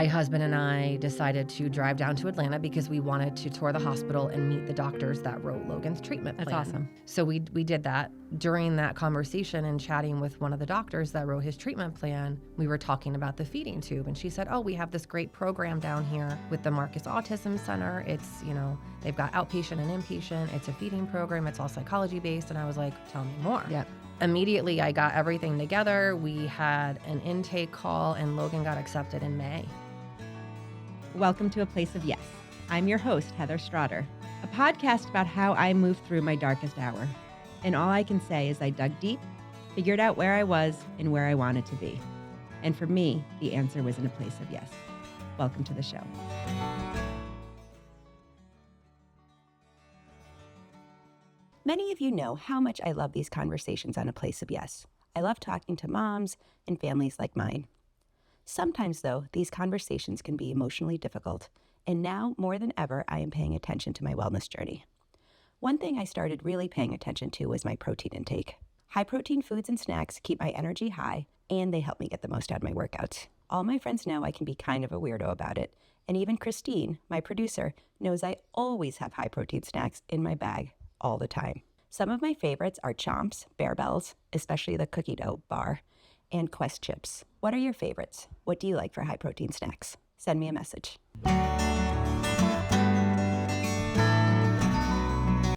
my husband and I decided to drive down to Atlanta because we wanted to tour the hospital and meet the doctors that wrote Logan's treatment plan. That's awesome. So we did that. During that conversation and chatting with one of the doctors that wrote his treatment plan, we were talking about the feeding tube. And she said, oh, we have this great program down here with the Marcus Autism Center. It's, they've got outpatient and inpatient. It's a feeding program. It's all psychology based. And I was like, tell me more. Yep. Immediately, I got everything together. We had an intake call, and Logan got accepted in May. Welcome to A Place of Yes. I'm your host, Heather Strader, a podcast about how I moved through my darkest hour. And all I can say is I dug deep, figured out where I was and where I wanted to be. And for me, the answer was in a place of yes. Welcome to the show. Many of you know how much I love these conversations on A Place of Yes. I love talking to moms and families like mine. Sometimes, though, these conversations can be emotionally difficult, and now more than ever, I am paying attention to my wellness journey. One thing I started really paying attention to was my protein intake. High-protein foods and snacks keep my energy high, and they help me get the most out of my workouts. All my friends know I can be kind of a weirdo about it, and even Christine, my producer, knows I always have high-protein snacks in my bag all the time. Some of my favorites are Chomps, Bear Bells, especially the cookie dough bar, and Quest chips. What are your favorites? What do you like for high-protein snacks? Send me a message.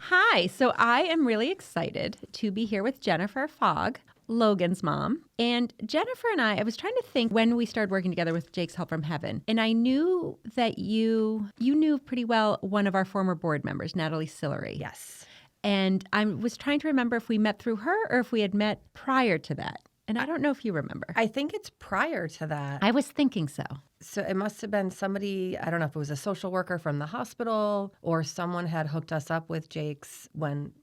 Hi, so I am really excited to be here with Jennifer Fogg, Logan's mom. And Jennifer and I was trying to think when we started working together with Jake's Help from Heaven. And I knew that you knew pretty well one of our former board members, Natalie Sillery. Yes. And I was trying to remember if we met through her or if we had met prior to that. And I don't know if you remember. I think it's prior to that. I was thinking so. So it must have been somebody, I don't know if it was a social worker from the hospital or someone had hooked us up with Jake's when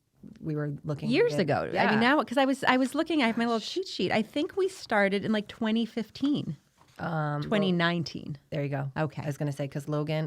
we were looking. Years ago. Yeah. I mean, now, because I was looking, I have my little cheat sheet. I think we started in like 2015. 2019. There you go. Okay. I was going to say, because Logan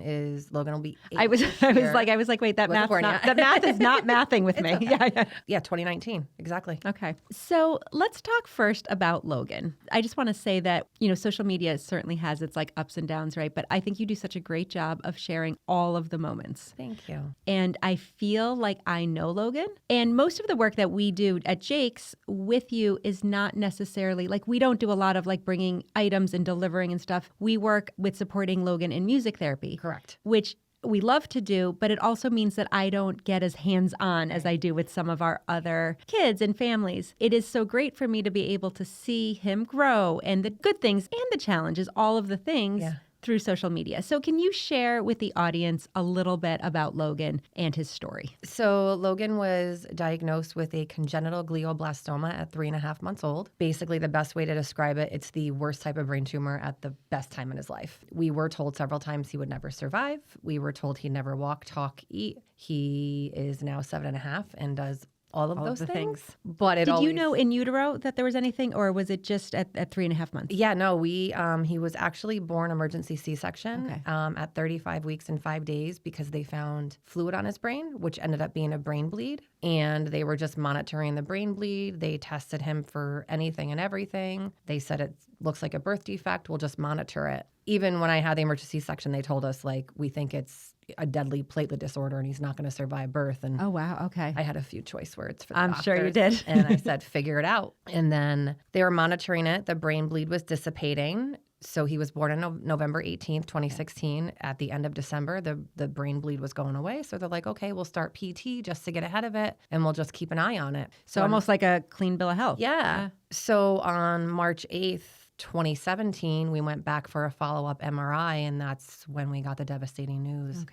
will be 8 I was like, wait, that math is not mathing with me. Okay. Yeah, 2019. Exactly. Okay. So let's talk first about Logan. I just want to say that, social media certainly has its like ups and downs, right? But I think you do such a great job of sharing all of the moments. Thank you. And I feel like I know Logan. And most of the work that we do at Jake's with you is not necessarily like we don't do a lot of like bringing items and delivering and stuff. We work with supporting Logan in music therapy. Correct. Which we love to do, but it also means that I don't get as hands-on as I do with some of our other kids and families. It is so great for me to be able to see him grow and the good things and the challenges, all of the things. Yeah. Through social media. So can you share with the audience a little bit about Logan and his story? So Logan was diagnosed with a congenital glioblastoma at 3.5 months old. Basically, the best way to describe it, it's the worst type of brain tumor at the best time in his life. We were told several times he would never survive. We were told he'd never walk, talk, eat. He is now 7.5 and does all of those things. But did you know in utero that there was anything, or was it just at 3.5 months? Yeah, no, he was actually born emergency C-section okay. At 35 weeks and 5 days because they found fluid on his brain, which ended up being a brain bleed. And they were just monitoring the brain bleed. They tested him for anything and everything. They said it looks like a birth defect. We'll just monitor it. Even when I had the emergency C-section, they told us, like, we think it's a deadly platelet disorder and he's not going to survive birth. And oh, wow. Okay. I had a few choice words for the I'm doctors, sure you did. And I said, figure it out. And then they were monitoring it. The brain bleed was dissipating. So he was born on November 18th, 2016. At the end of December, the brain bleed was going away. So they're like, okay, we'll start PT just to get ahead of it, and we'll just keep an eye on it. So almost like a clean bill of health. Yeah. So on March 8th, 2017, we went back for a follow-up MRI, and that's when we got the devastating news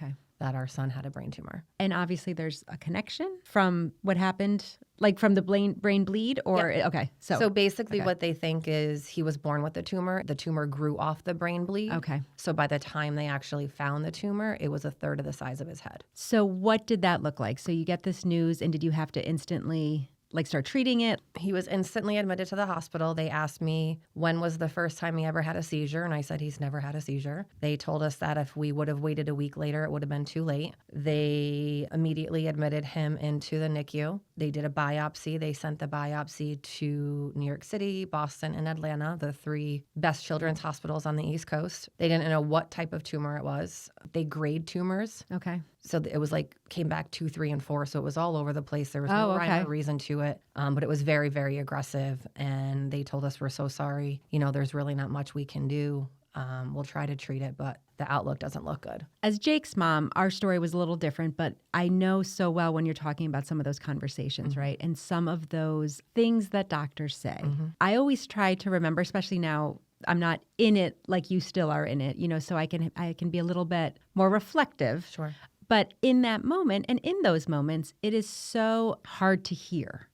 that our son had a brain tumor. And obviously there's a connection from what happened, like from the brain bleed or, okay. So basically what they think is he was born with the tumor grew off the brain bleed. Okay. So by the time they actually found the tumor, it was a third of the size of his head. So what did that look like? So you get this news, and did you have to instantly like start treating it? He was instantly admitted to the hospital. They asked me when was the first time he ever had a seizure, and I said he's never had a seizure. They told us that if we would have waited a week later, it would have been too late. They immediately admitted him into the NICU. They did a biopsy. They sent the biopsy to New York City, Boston, and Atlanta, the 3 best children's hospitals on the East Coast. They didn't know what type of tumor it was. They grade tumors. Okay. So it was like came back 2, 3, and 4. So it was all over the place. There was no rhyme or reason to it. But it was very, very aggressive. And they told us, we're so sorry. There's really not much we can do. We'll try to treat it, but the outlook doesn't look good. As Jake's mom, our story was a little different, but I know so well when you're talking about some of those conversations, right? And some of those things that doctors say. I always try to remember, especially now, I'm not in it like you still are in it, so I can be a little bit more reflective. Sure. But in that moment and in those moments, it is so hard to hear.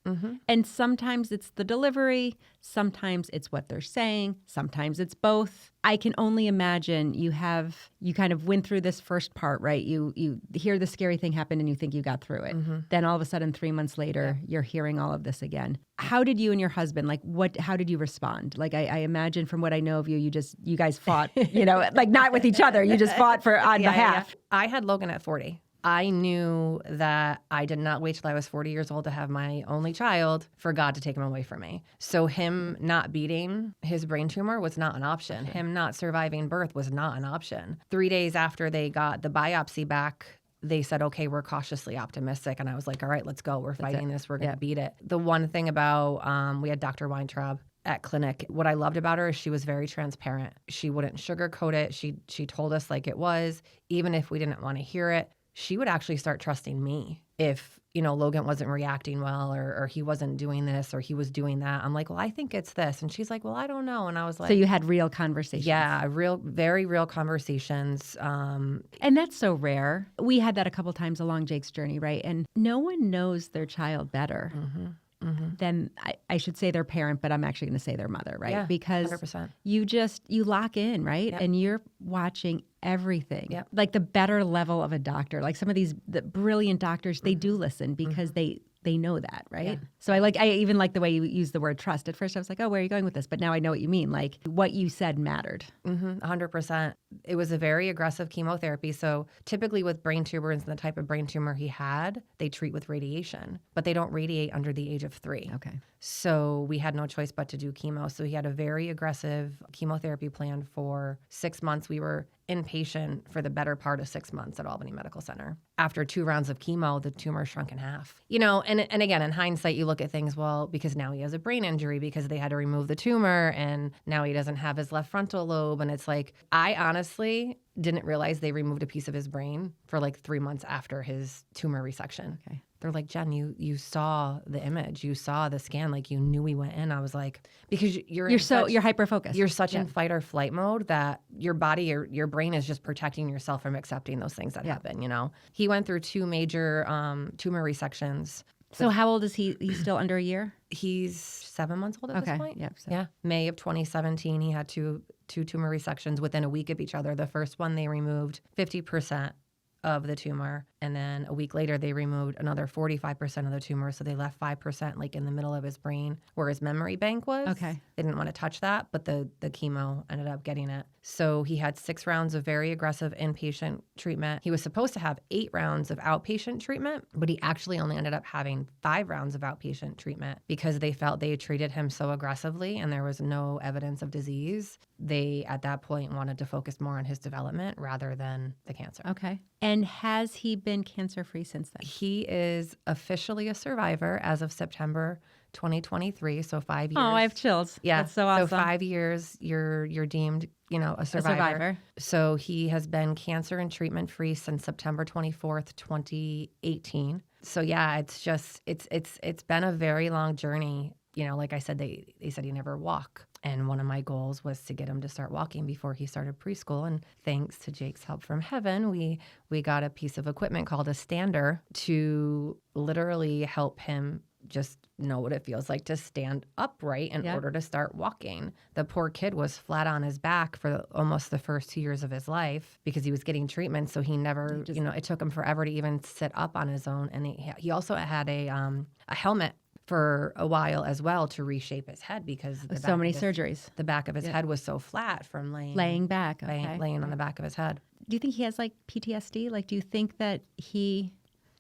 And sometimes it's the delivery, sometimes it's what they're saying, sometimes it's both. I can only imagine you kind of went through this first part, right? You hear the scary thing happen and you think you got through it. Then all of a sudden, 3 months later, you're hearing all of this again. How did you and your husband, how did you respond? Like, I imagine from what I know of you, you guys fought, like not with each other. You just fought on behalf. Yeah. I had Logan at 40. I knew that I did not wait till I was 40 years old to have my only child for God to take him away from me. So him not beating his brain tumor was not an option. Him not surviving birth was not an option. 3 days after they got the biopsy back, they said, okay, we're cautiously optimistic. And I was like, all right, let's go. We're fighting this. We're going to beat it. The one thing about, we had Dr. Weintraub at clinic. What I loved about her is she was very transparent. She wouldn't sugarcoat it. She told us like it was, even if we didn't want to hear it. She would actually start trusting me if, Logan wasn't reacting well or he wasn't doing this or he was doing that. I'm like, well, I think it's this. And she's like, well, I don't know. And I was like. So you had real conversations. Yeah, very real conversations. And that's so rare. We had that a couple times along Jake's journey, right? And no one knows their child better. Then I should say their parent, but I'm actually going to say their mother, right? Yeah, because 100%. you lock in, right? Yep. And you're watching everything. Yep. Like the better level of a doctor. Like some of the brilliant doctors, they do listen because they know that, right? Yeah. So I even like the way you use the word trust. At first I was like, oh, where are you going with this? But now I know what you mean. Like what you said mattered. 100%. It was a very aggressive chemotherapy. So typically with brain tumors and the type of brain tumor he had, they treat with radiation, but they don't radiate under the age of 3. Okay. So we had no choice but to do chemo. So he had a very aggressive chemotherapy plan for 6 months. We were inpatient for the better part of 6 months at Albany Medical Center. After 2 rounds of chemo, the tumor shrunk in half. And again, in hindsight, you look at things, well, because now he has a brain injury because they had to remove the tumor and now he doesn't have his left frontal lobe. And it's like, I honestly didn't realize they removed a piece of his brain for like 3 months after his tumor resection. Okay. They're like, Jen, you saw the image, you saw the scan, like you knew we went in. I was like, because you're hyper focused. You're such in fight or flight mode that your body, your brain is just protecting yourself from accepting those things that happen. He went through 2 major tumor resections. So how old is he? He's still under a year? He's 7 months old at this point. Yep. So. Yeah. May of 2017, he had two tumor resections within a week of each other. The first one, they removed 50% of the tumor. And then a week later, they removed another 45% of the tumor. So they left 5% like in the middle of his brain where his memory bank was. Okay. They didn't want to touch that, but the chemo ended up getting it. So he had 6 rounds of very aggressive inpatient treatment. He was supposed to have 8 rounds of outpatient treatment, but he actually only ended up having 5 rounds of outpatient treatment because they felt they had treated him so aggressively and there was no evidence of disease. They, at that point, wanted to focus more on his development rather than the cancer. Okay. And has he been cancer-free since then? He is officially a survivor as of September 2023, so 5 years. Oh, I have chills. Yeah. That's so awesome. So 5 years, you're deemed, a survivor. So he has been cancer and treatment free since September 24th, 2018. So yeah, it's been a very long journey. Like I said, they said he never walk. And one of my goals was to get him to start walking before he started preschool. And thanks to Jake's help from heaven, we got a piece of equipment called a stander to literally help him just know what it feels like to stand upright in order to start walking. The poor kid was flat on his back for almost the first 2 years of his life because he was getting treatment. So he never, it took him forever to even sit up on his own. And he also had a helmet for a while as well to reshape his head because So many surgeries. The back of his head was so flat from Laying back. Okay. laying on the back of his head. Do you think he has like PTSD? Like, do you think that he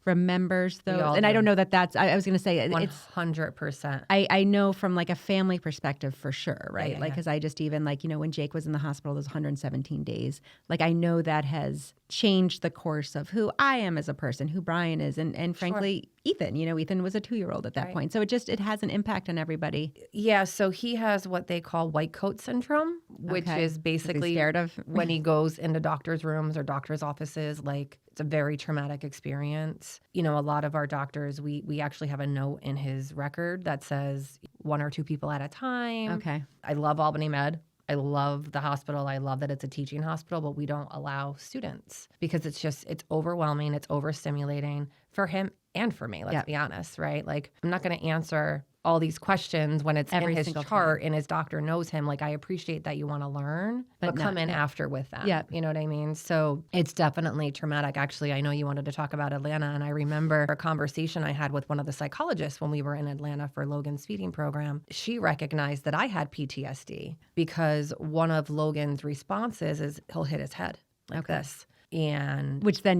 remembers those? all And I do. don't know that that's, I was going to say, it's 100%. I know from like a family perspective for sure, right? yeah, like, because I just even like, when Jake was in the hospital, those 117 days, like I know that has changed the course of who I am as a person, who Brian is, and frankly, Ethan. Ethan was a 2-year-old at that point. So it has an impact on everybody. Yeah, so he has what they call white coat syndrome, which is basically scared of when he goes into doctors' rooms or doctors' offices, like it's a very traumatic experience. A lot of our doctors, we actually have a note in his record that says 1 or 2 people at a time. Okay. I love Albany Med. I love the hospital. I love that it's a teaching hospital, but we don't allow students because it's overwhelming. It's overstimulating for him and for me, let's be honest, right? Like, I'm not going to answer all these questions when it's Every in his single chart and his doctor knows him. Like, I appreciate that you want to learn, but come in after with them. Yeah. You know what I mean? So it's definitely traumatic. Actually, I know you wanted to talk about Atlanta, and I remember a conversation I had with one of the psychologists when we were in Atlanta for Logan's feeding program. She recognized that I had PTSD because one of Logan's responses is he'll hit his head like this. And which then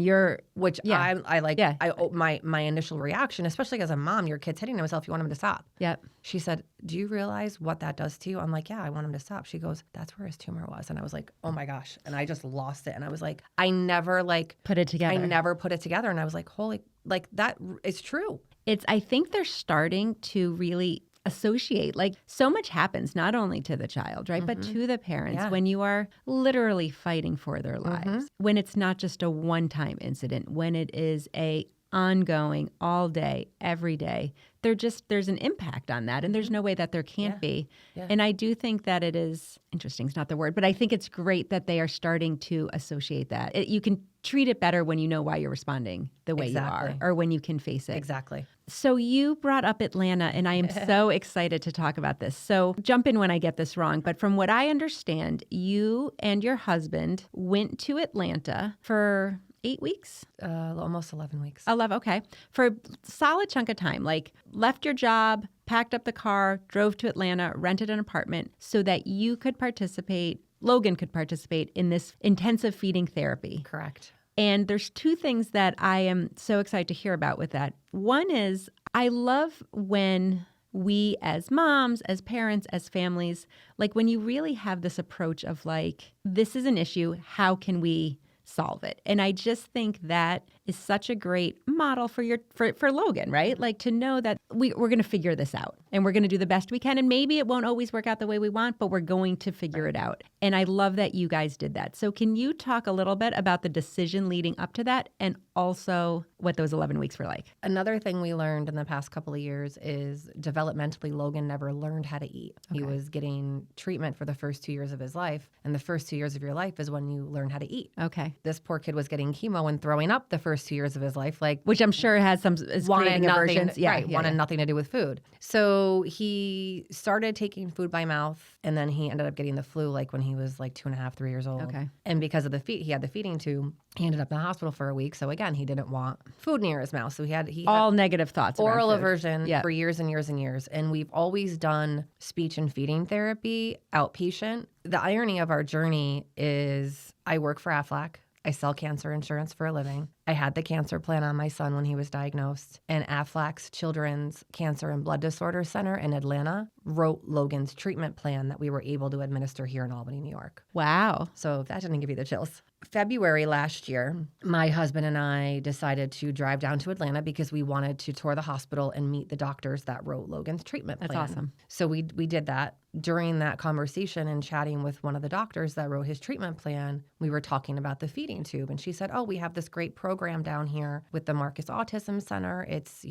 my initial reaction, especially as a mom, your kid's hitting himself, you want him to stop. Yep. She said, do you realize what that does to you? I'm like, yeah, I want him to stop. She goes, that's where his tumor was. And I was like, oh my gosh. And I just lost it. And I was like, I never put it together. I never put it together. And I was like, holy, like that is true. I think they're starting to really associate, like so much happens not only to the child, right, but to the parents when you are literally fighting for their lives, when it's not just a one-time incident, when it is a ongoing all day, every day, there's an impact on that. And there's no way that there can't be. Yeah. And I do think that it is interesting. It's not the word, but I think it's great that they are starting to associate that. You can treat it better when you know why you're responding the way you are, or when you can face it. Exactly. So you brought up Atlanta, and I am so excited to talk about this. So jump in when I get this wrong. But from what I understand, you and your husband went to Atlanta for 8 weeks? Almost 11 weeks. 11, okay. For a solid chunk of time, like left your job, packed up the car, drove to Atlanta, rented an apartment so that you could participate, Logan could participate in this intensive feeding therapy. Correct. And there's 2 things that I am so excited to hear about with that. One is I love when we as moms, as parents, as families, like when you really have this approach of like, this is an issue, how can we solve it? And I just think that is such a great model for Logan, right? Like to know that we're going to figure this out and we're going to do the best we can. And maybe it won't always work out the way we want, but we're going to figure it out. And I love that you guys did that. So can you talk a little bit about the decision leading up to that and also what those 11 weeks were like? Another thing we learned in the past couple of years is developmentally, Logan never learned how to eat. Okay. He was getting treatment for the first 2 years of his life. And the first 2 years of your life is when you learn how to eat. Okay. This poor kid was getting chemo and throwing up the first 2 years of his life, like which I'm sure has some creating aversions. Wanted nothing to do with food. So he started taking food by mouth, and then he ended up getting the flu like when he was like 2.5, 3 years old. Okay. And because of he had the feeding tube, he ended up in the hospital for a week. So again, he didn't want food near his mouth. So he had all negative thoughts. Oral aversion for years and years and years. And we've always done speech and feeding therapy outpatient. The irony of our journey is I work for Aflac. I sell cancer insurance for a living. I had the cancer plan on my son when he was diagnosed, and Aflac's Children's Cancer and Blood Disorder Center in Atlanta wrote Logan's treatment plan that we were able to administer here in Albany, New York. Wow. So that didn't give you the chills. February last year, my husband and I decided to drive down to Atlanta because we wanted to tour the hospital and meet the doctors that wrote Logan's treatment plan. That's awesome. So we did that. During that conversation and chatting with one of the doctors that wrote his treatment plan, we were talking about the feeding tube. And she said, oh, we have this great program down here with the Marcus Autism Center. It's,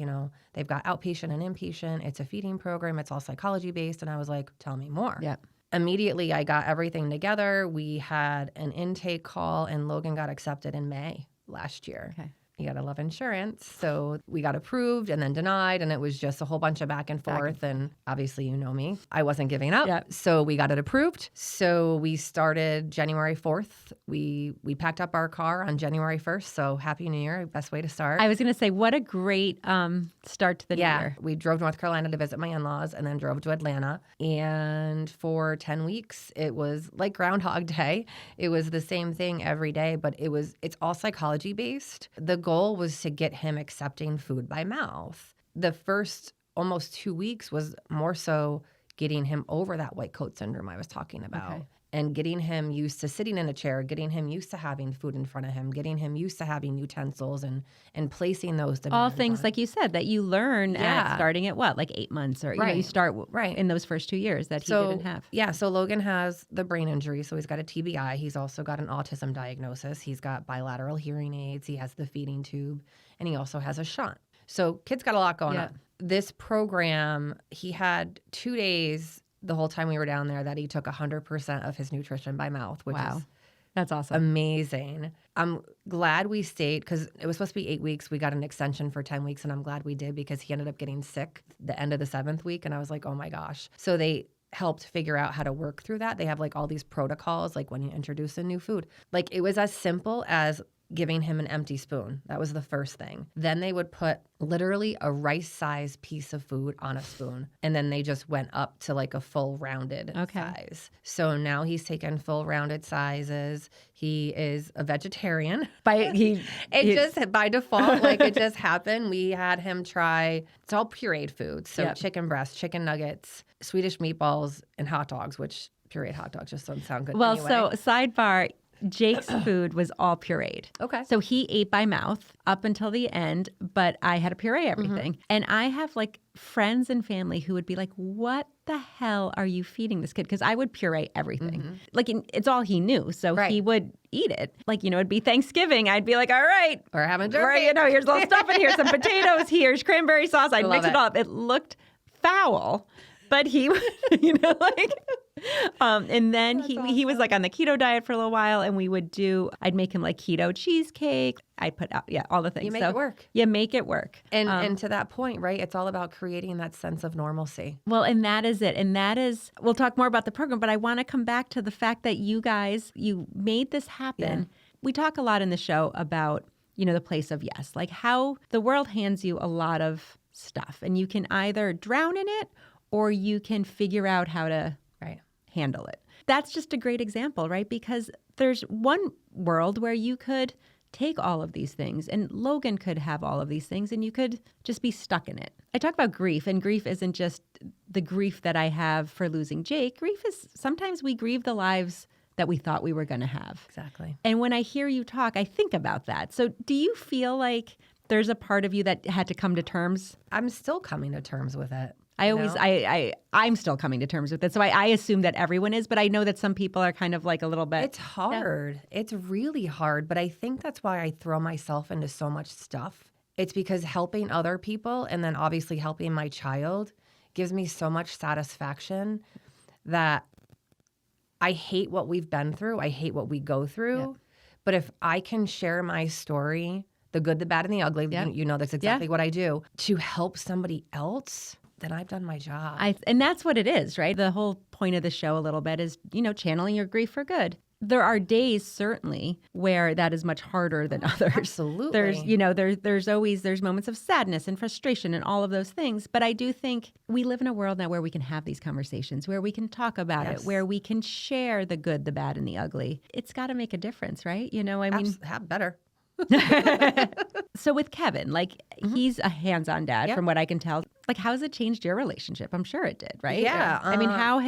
they've got outpatient and inpatient. It's a feeding program. It's all psychology based. And I was like, tell me more. Yeah. Immediately, I got everything together. We had an intake call, and Logan got accepted in May last year. Okay. You gotta love insurance. So we got approved and then denied, and it was just a whole bunch of back and forth. And obviously, you know me, I wasn't giving up. Yep. So we got it approved. So we started January 4th. We packed up our car on January 1st. So Happy New Year, best way to start. I was going to say, what a great start to the new year. We drove to North Carolina to visit my in-laws and then drove to Atlanta. And for 10 weeks, it was like Groundhog Day. It was the same thing every day, but it's all psychology based. The goal was to get him accepting food by mouth. The first almost 2 weeks was more so getting him over that white coat syndrome I was talking about. Okay. And getting him used to sitting in a chair, getting him used to having food in front of him, getting him used to having utensils and placing those demands. All things, on. like you said, that you learn at starting at what, like 8 months, or you start in those first 2 years that he didn't have. Yeah, so Logan has the brain injury, so he's got a TBI. He's also got an autism diagnosis. He's got bilateral hearing aids. He has the feeding tube, and he also has a shunt. So kid's got a lot going on. This program, he had 2 days the whole time we were down there that he took 100% of his nutrition by mouth, which is that's awesome. Amazing. I'm glad we stayed because it was supposed to be 8 weeks. We got an extension for 10 weeks, and I'm glad we did because he ended up getting sick the end of the 7th week, and I was like, oh my gosh. So they helped figure out how to work through that. They have like all these protocols, like when you introduce a new food. Like it was as simple as giving him an empty spoon. That was the first thing. Then they would put literally a rice-sized piece of food on a spoon, and then they just went up to like a full rounded size. So now he's taken full rounded sizes. He is a vegetarian. By default, like it just happened. We had him try, it's all pureed food. So chicken breast, chicken nuggets, Swedish meatballs, and hot dogs, which pureed hot dogs just don't sound good anyway. So sidebar, Jake's food was all pureed. Okay. So he ate by mouth up until the end, but I had to puree everything. Mm-hmm. And I have like friends and family who would be like, what the hell are you feeding this kid? Because I would puree everything. Mm-hmm. Like it's all he knew. So he would eat it. Like, it'd be Thanksgiving. I'd be like, all right. We're having jerky. Right, here's a little stuff in here, some potatoes, here's cranberry sauce. I'd mix it all up. It looked foul. But he, and then he was like on the keto diet for a little while, and I'd make him like keto cheesecake. I'd put out, all the things. You make it work. You make it work. And to that point, right, it's all about creating that sense of normalcy. Well, and that is it. And that is, we'll talk more about the program, but I want to come back to the fact that you guys, you made this happen. Yeah. We talk a lot in the show about, the place of yes, like how the world hands you a lot of stuff, and you can either drown in it or you can figure out how to handle it. That's just a great example, right? Because there's one world where you could take all of these things, and Logan could have all of these things, and you could just be stuck in it. I talk about grief, and grief isn't just the grief that I have for losing Jake. Grief is sometimes we grieve the lives that we thought we were going to have. Exactly. And when I hear you talk, I think about that. So do you feel like there's a part of you that had to come to terms? I'm still coming to terms with it. I'm still coming to terms with it. So I assume that everyone is, but I know that some people are kind of like a little bit. It's hard. Yeah. It's really hard. But I think that's why I throw myself into so much stuff. It's because helping other people and then obviously helping my child gives me so much satisfaction that I hate what we've been through. I hate what we go through. Yep. But if I can share my story, the good, the bad, and the ugly, that's exactly what I do, to help somebody else, then I've done my job. And that's what it is, right? The whole point of the show a little bit is, channeling your grief for good. There are days, certainly, where that is much harder than others. Absolutely. There's moments of sadness and frustration and all of those things. But I do think we live in a world now where we can have these conversations, where we can talk about it, where we can share the good, the bad, and the ugly. It's got to make a difference, right? Better. So with Kevin, he's a hands-on dad from what I can tell. How has it changed your relationship? I'm sure it did, right? Yeah. How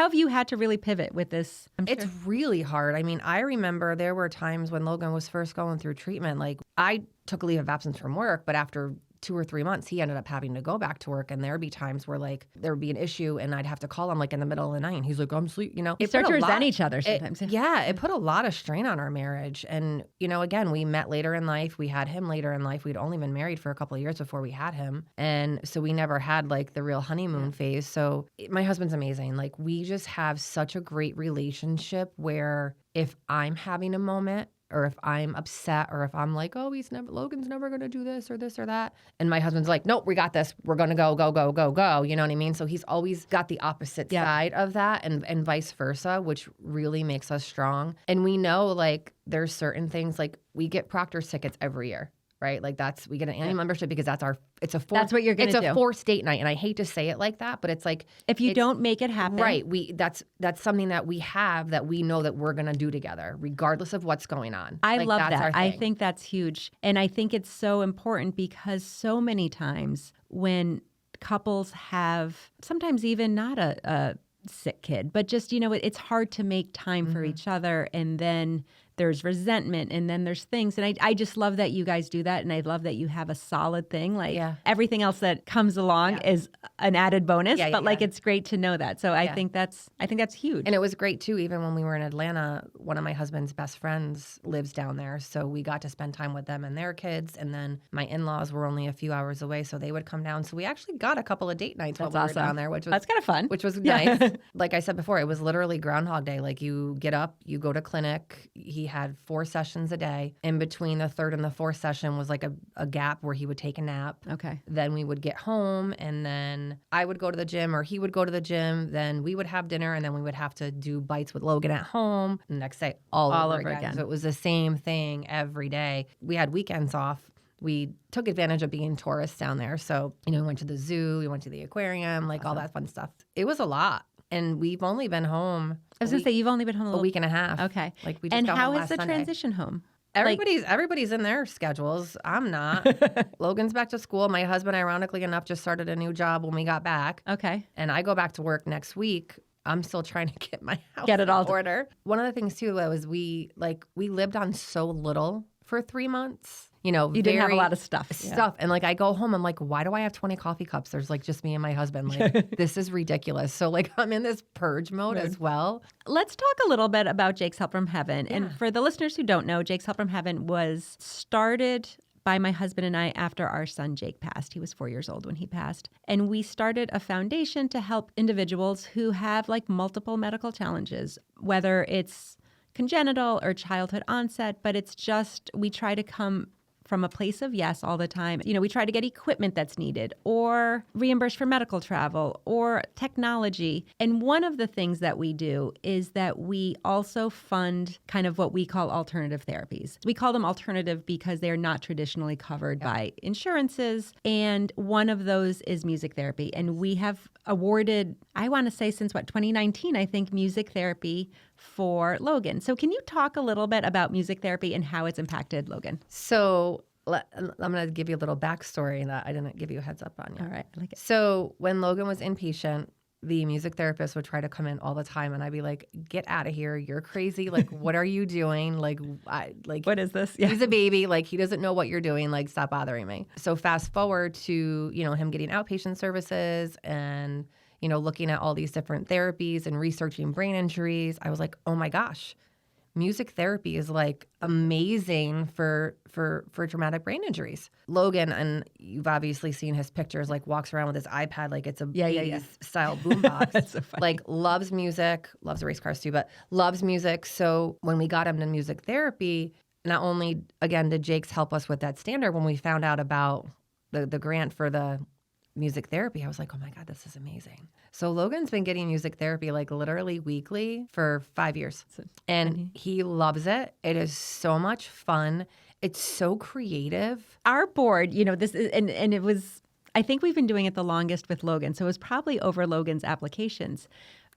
have you had to really pivot with this? It's really hard. I remember there were times when Logan was first going through treatment. I took a leave of absence from work, but after 2 or 3 months, he ended up having to go back to work. And there'd be times where there would be an issue and I'd have to call him in the middle of the night. And he's like, I'm asleep, You start to resent each other sometimes. It put a lot of strain on our marriage. And, again, we met later in life. We had him later in life. We'd only been married for a couple of years before we had him. And so we never had the real honeymoon phase. So my husband's amazing. We just have such a great relationship where if I'm having a moment, or if I'm upset, or if I'm like, oh, Logan's never going to do this or that. And my husband's like, nope, we got this. We're going to go, go, go, go, go. You know what I mean? So he's always got the opposite side of that, and vice versa, which really makes us strong. And we know like there's certain things, like we get Proctor's tickets every year. Right? Like we get an annual membership because that's that's what you're going to do. It's a forced date night. And I hate to say it like that, but it's like, if you don't make it happen. Right. That's something that we have that we know that we're going to do together, regardless of what's going on. I love that. I think that's huge. And I think it's so important because so many times when couples have sometimes even not a sick kid, but just, it's hard to make time for each other. And then there's resentment, and then there's things. And I just love that you guys do that. And I love that you have a solid thing. Like everything else that comes along is an added bonus, but like it's great to know that. So I think that's huge. And it was great too, even when we were in Atlanta, one of my husband's best friends lives down there. So we got to spend time with them and their kids. And then my in-laws were only a few hours away, so they would come down. So we actually got a couple of date nights while we were down there, that's kind of fun. Which was nice. Like I said before, it was literally Groundhog Day. Like you get up, you go to clinic. He had 4 sessions a day. In between the third and the fourth session was like a gap where he would take a nap. Okay. Then we would get home, and then I would go to the gym, or he would go to the gym. Then we would have dinner, and then we would have to do bites with Logan at home. The next day, all over again. So it was the same thing every day. We had weekends off. We took advantage of being tourists down there. So, we went to the zoo, we went to the aquarium, like all that fun stuff. It was a lot. And we've only been home. I was going to say, you've only been home a week and a half. Okay. Like we just got home last Sunday. And how is the transition home? Everybody's in their schedules. I'm not. Logan's back to school. My husband, ironically enough, just started a new job when we got back. Okay. And I go back to work next week. I'm still trying to get my house in order. One of the things too was we lived on so little for 3 months. You didn't have a lot of stuff. And like I go home, I'm like, why do I have 20 coffee cups? There's like just me and my husband. Like this is ridiculous. So like I'm in this purge mode as well. Let's talk a little bit about Jake's Help from Heaven. Yeah. And for the listeners who don't know, Jake's Help from Heaven was started by my husband and I after our son Jake passed. He was 4 years old when he passed. And we started a foundation to help individuals who have like multiple medical challenges, whether it's congenital or childhood onset, but it's just, we try to come from a place of yes all the time. We try to get equipment that's needed or reimburse for medical travel or technology. And one of the things that we do is that we also fund kind of what we call alternative therapies. We call them alternative because they're not traditionally covered by insurances. And one of those is music therapy. And we have awarded, I want to say since 2019, I think, music therapy for Logan. So can you talk a little bit about music therapy and how it's impacted Logan? So I'm going to give you a little backstory that I didn't give you a heads up on yet. All right. I like it. So when Logan was inpatient, the music therapist would try to come in all the time, and I'd be like, get out of here. You're crazy. Like, what are you doing? Like, what is this? Yeah. He's a baby. Like, he doesn't know what you're doing. Like, stop bothering me. So fast forward to, him getting outpatient services and, looking at all these different therapies and researching brain injuries. I was like, oh my gosh, music therapy is like amazing for traumatic brain injuries. Logan, and you've obviously seen his pictures, like walks around with his iPad like it's a 80s style boombox. That's so funny. Like loves music, loves race cars too, but loves music. So when we got him to music therapy, not only, again, did Jake's help us with that standard, when we found out about the grant for the music therapy, I was like, oh my God, this is amazing. So Logan's been getting music therapy like literally weekly for 5 years. And he loves it. It is so much fun. It's so creative. Our board, this is, and it was, I think we've been doing it the longest with Logan. So it was probably over Logan's applications.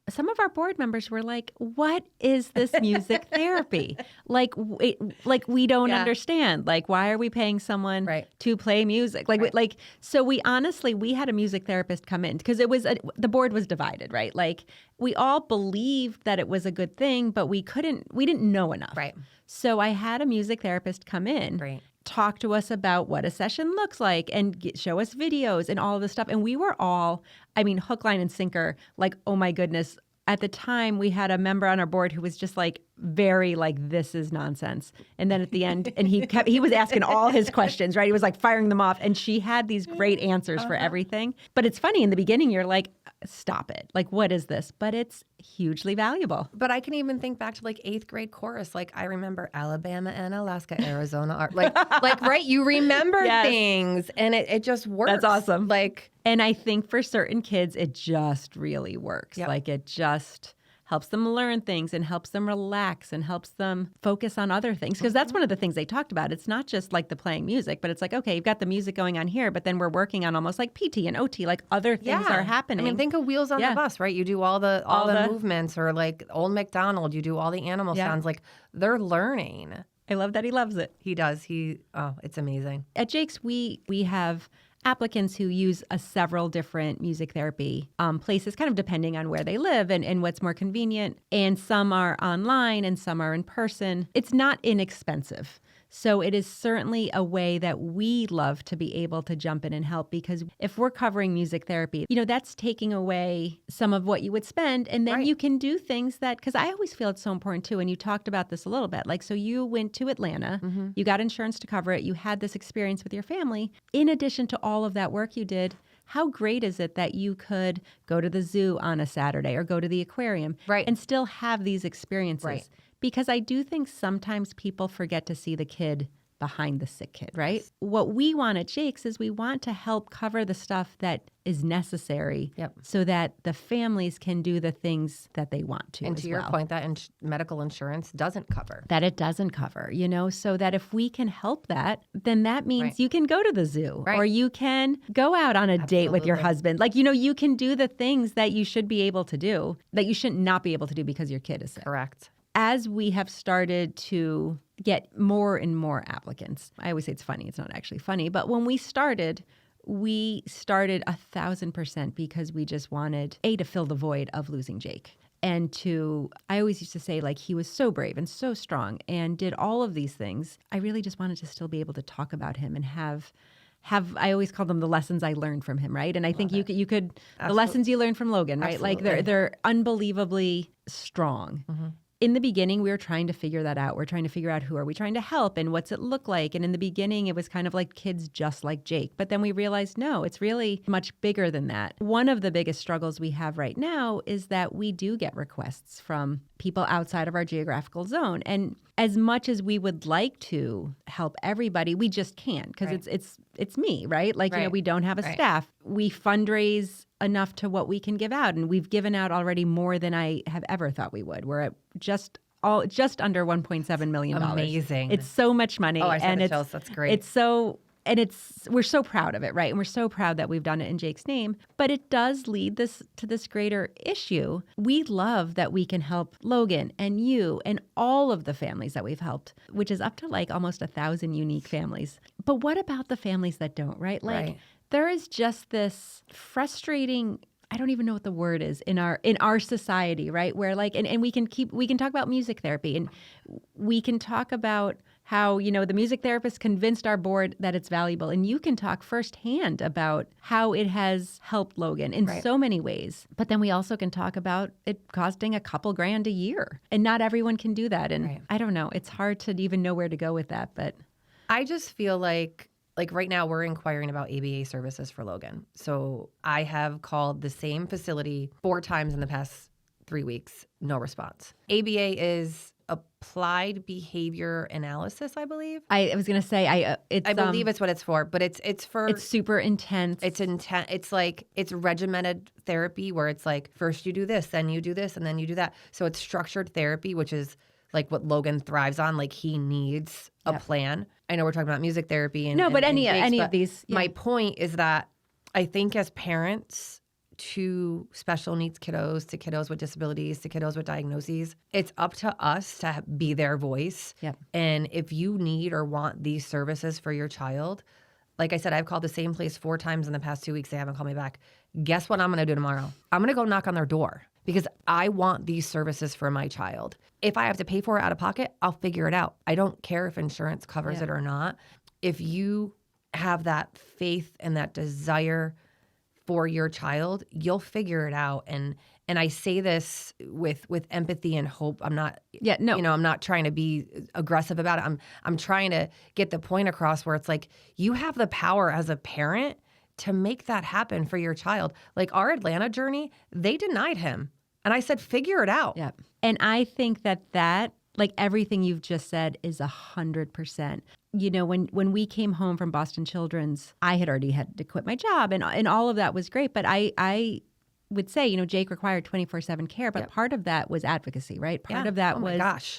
Some of our board members were like, what is this music therapy? Like we don't understand. Like, why are we paying someone to play music? Like, so we had a music therapist come in because the board was divided, right? Like we all believed that it was a good thing, but we didn't know enough. Right. So I had a music therapist come in, talk to us about what a session looks like and show us videos and all of this stuff. And we were all, hook, line, and sinker, like, oh my goodness. At the time, we had a member on our board who was just like very like, this is nonsense. And then at the end, and he was asking all his questions, right? He was like firing them off. And she had these great answers for everything. But it's funny, in the beginning, you're like, stop it. Like, what is this? But it's hugely valuable. But I can even think back to like 8th grade chorus. Like I remember Alabama and Alaska, Arizona are like right. You remember things and it just works. That's awesome. Like, and I think for certain kids, it just really works. Yep. Like it just helps them learn things and helps them relax and helps them focus on other things. Because that's one of the things they talked about. It's not just like the playing music, but it's like, okay, you've got the music going on here, but then we're working on almost like PT and OT, like other things are happening. I mean, think of Wheels on the Bus, right? You do all the movements, or like Old MacDonald, you do all the animal sounds. Like they're learning. I love that he loves it. He does. It's amazing. At Jake's, we have applicants who use several different music therapy places, kind of depending on where they live and what's more convenient. And some are online and some are in person. It's not inexpensive. So it is certainly a way that we love to be able to jump in and help, because if we're covering music therapy, that's taking away some of what you would spend. And then you can do things that, because I always feel it's so important too. And you talked about this a little bit. Like, so you went to Atlanta, you got insurance to cover it. You had this experience with your family. In addition to all of that work you did, how great is it that you could go to the zoo on a Saturday or go to the aquarium and still have these experiences? Right. Because I do think sometimes people forget to see the kid behind the sick kid, right? What we want at Jake's is we want to help cover the stuff that is necessary so that the families can do the things that they want to. And to your point, that medical insurance doesn't cover. That it doesn't cover, so that if we can help that, then that means you can go to the zoo or you can go out on a date with your husband. Like, you can do the things that you should be able to do that you should not be able to do because your kid is sick. Correct. As we have started to get more and more applicants, I always say it's funny. It's not actually funny. But when we started 1,000% because we just wanted, to fill the void of losing Jake. And I always used to say, like, he was so brave and so strong and did all of these things. I really just wanted to still be able to talk about him and have I always call them the lessons I learned from him, right? And I think you could the lessons you learned from Logan, right? Absolutely. Like they're unbelievably strong. In the beginning, we were trying to figure that out. We're trying to figure out who are we trying to help and what's it look like. And in the beginning, it was kind of like kids just like Jake. But then we realized, no, it's really much bigger than that. One of the biggest struggles we have right now is that we do get requests from people outside of our geographical zone. And as much as we would like to help everybody, we just can't, because it's me, right? Like, we don't have a staff. We fundraise enough to what we can give out. And we've given out already more than I have ever thought we would. We're at just under $1.7 million. Amazing. It's so much money. Oh, I saw the chills. That's great. We're so proud of it, right? And we're so proud that we've done it in Jake's name. But it does lead to this greater issue. We love that we can help Logan and you and all of the families that we've helped, which is up to like almost 1,000 unique families. But what about the families that don't, right? Like there is just this frustrating, I don't even know what the word is in our society, right? Where like, and we can talk about music therapy, and we can talk about how, the music therapist convinced our board that it's valuable. And you can talk firsthand about how it has helped Logan in so many ways. But then we also can talk about it costing a couple grand a year. And not everyone can do that. And I don't know, it's hard to even know where to go with that. But I just feel like right now we're inquiring about ABA services for Logan. So I have called the same facility 4 times in the past 3 weeks, no response. ABA is applied behavior analysis, I believe. I was going to say, I believe it's what it's for, but it's super intense. It's intense. It's like, it's regimented therapy where it's like, first you do this, then you do this, and then you do that. So it's structured therapy, which is like what Logan thrives on. Like he needs a plan. I know we're talking about music therapy and any of these. My point is that I think as parents to special needs kiddos, to kiddos with disabilities, to kiddos with diagnoses, it's up to us to be their voice. Yep. And if you need or want these services for your child, like I said, I've called the same place 4 times in the past 2 weeks. They haven't called me back. Guess what I'm going to do tomorrow? I'm going to go knock on their door because I want these services for my child. If I have to pay for it out of pocket, I'll figure it out. I don't care if insurance covers it or not. If you have that faith and that desire for your child, you'll figure it out. And and I say this with empathy and hope. I'm not, I'm not trying to be aggressive about it. I'm trying to get the point across where it's like, you have the power as a parent to make that happen for your child. Like our Atlanta journey, they denied him. And I said, figure it out. Yeah. And I think that like everything you've just said is 100%. You know, when we came home from Boston Children's, I had already had to quit my job and all of that was great. But I would say, you know, Jake required 24/7 care, but part of that was advocacy, right? Part of that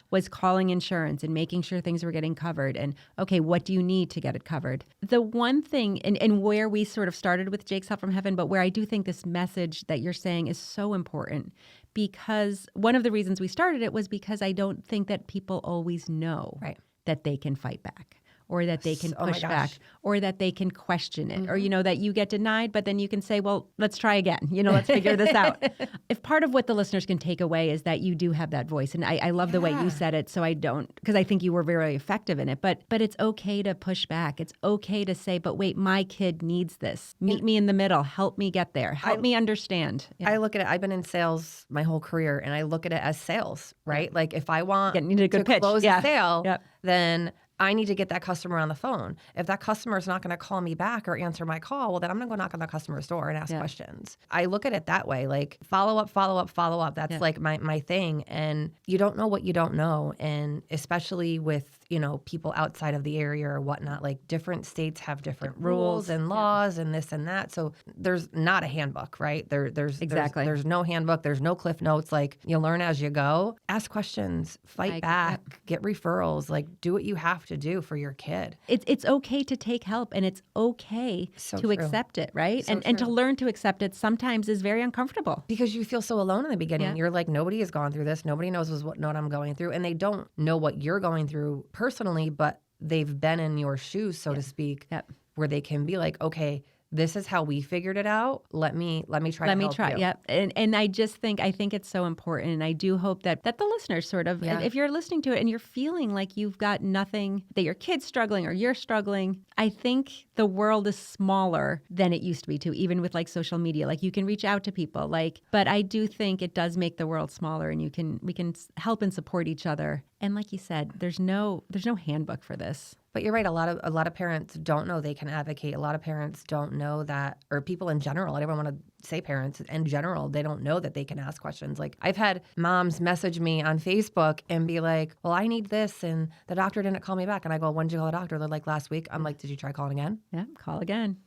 was calling insurance and making sure things were getting covered. And okay, what do you need to get it covered? The one thing, and where we sort of started with Jake's Help from Heaven, but where I do think this message that you're saying is so important, because one of the reasons we started it was because I don't think that people always know that they can fight back, or that they can push back, or that they can question it, or, you know, that you get denied, but then you can say, well, let's try again. You know, let's figure this out. If part of what the listeners can take away is that you do have that voice. And I love the way you said it. So I don't, because I think you were very effective in it, but it's okay to push back. It's okay to say, but wait, my kid needs this. Meet me in the middle. Help me get there. Help me understand. I look at it, I've been in sales my whole career, and I look at it as sales, right? Like if I want to close a sale, then I need to get that customer on the phone. If that customer is not going to call me back or answer my call, well, then I'm going to go knock on the customer's door and ask questions. I look at it that way, like follow up. That's like my thing. And you don't know what you don't know. And especially with, you know, people outside of the area or whatnot, like different states have different rules and laws and this and that. So there's not a handbook, right? There's no handbook. There's no cliff notes. Like you learn as you go. Ask questions, fight back, get referrals, like do what you have to do for your kid. It's okay to take help, and it's okay to accept it, right? And to learn to accept it sometimes is very uncomfortable. Because you feel so alone in the beginning. Yeah. You're like, nobody has gone through this. Nobody knows what I'm going through. And they don't know what you're going through personally, but they've been in your shoes, so to speak, where they can be like, okay, this is how we figured it out. Let me try. Yep. And I think it's so important. And I do hope that the listeners sort of, if you're listening to it and you're feeling like you've got nothing, that your kid's struggling or you're struggling, I think the world is smaller than it used to be too, even with like social media. Like you can reach out to people, but I do think it does make the world smaller, and we can help and support each other. And like you said, there's no handbook for this. But you're right. A lot of parents don't know they can advocate. A lot of parents don't know that, or people in general. I don't want to say parents in general. They don't know that they can ask questions. Like I've had moms message me on Facebook and be like, "Well, I need this, and the doctor didn't call me back." And I go, "When did you call the doctor?" They're like, "Last week." I'm like, "Did you try calling again?" Yeah, call again.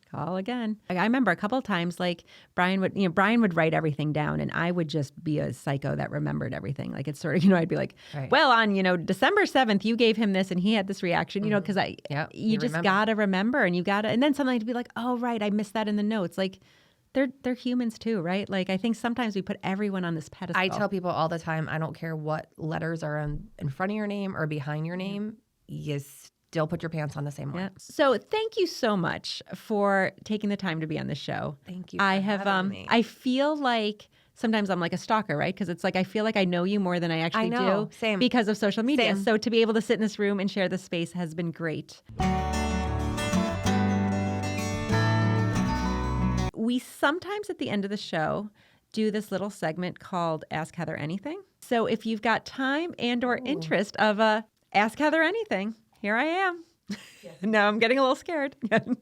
Like, I remember a couple of times, like Brian would write everything down, and I would just be a psycho that remembered everything. Like it's sort of, I'd be like, well, on, December 7th, you gave him this and he had this reaction, because you just got to remember, and then something to be like, oh, right, I missed that in the notes. Like they're humans too, right? Like I think sometimes we put everyone on this pedestal. I tell people all the time, I don't care what letters are in front of your name or behind your name, you still put your pants on the same way. Yeah. So thank you so much for taking the time to be on the show. Thank you. I feel like sometimes I'm like a stalker, right? Because it's like I feel like I know you more than I actually do. Same. Because of social media. Same. So to be able to sit in this room and share this space has been great. We sometimes at the end of the show do this little segment called Ask Heather Anything. So if you've got time and or interest of Ask Heather Anything, here I am. Now I'm getting a little scared.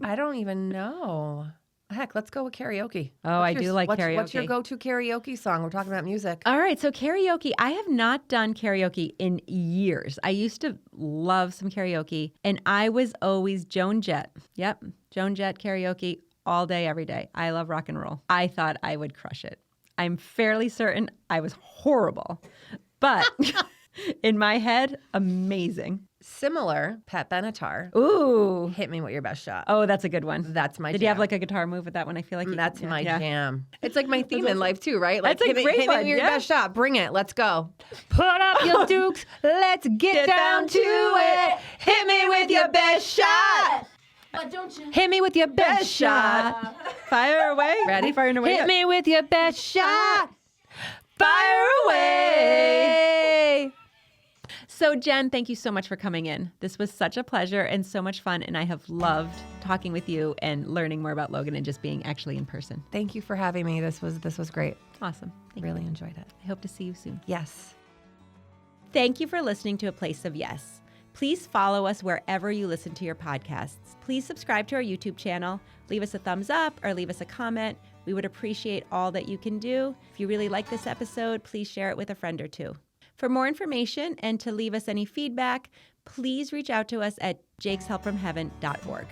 I don't even know. Heck, let's go with karaoke. Oh, I do like karaoke. What's your go-to karaoke song? We're talking about music. All right, so karaoke. I have not done karaoke in years. I used to love some karaoke, and I was always Joan Jett. Yep, Joan Jett karaoke all day, every day. I love rock and roll. I thought I would crush it. I'm fairly certain I was horrible, but in my head, amazing. Similar, Pat Benatar. Ooh. Hit Me With Your Best Shot. Oh, that's a good one. That's my jam. Did you have like a guitar move with that one? I feel like that's my jam. It's like my theme in life too, right? Like that's a great one. Hit me with your best shot. Bring it. Let's go. Put up your dukes. Let's get down to it. Hit me with your best shot. But don't you hit me with your best shot. Fire away. Ready? Firing away. Hit me with your best shot. Fire away. So Jen, thank you so much for coming in. This was such a pleasure and so much fun. And I have loved talking with you and learning more about Logan and just being actually in person. Thank you for having me. This was great. Awesome. Thank Really you. enjoyed it. I hope to see you soon. Yes. Thank you for listening to A Place of Yes. Please follow us wherever you listen to your podcasts. Please subscribe to our YouTube channel, leave us a thumbs up, or leave us a comment. We would appreciate all that you can do. If you really like this episode, please share it with a friend or two. For more information and to leave us any feedback, please reach out to us at jakeshelpfromheaven.org.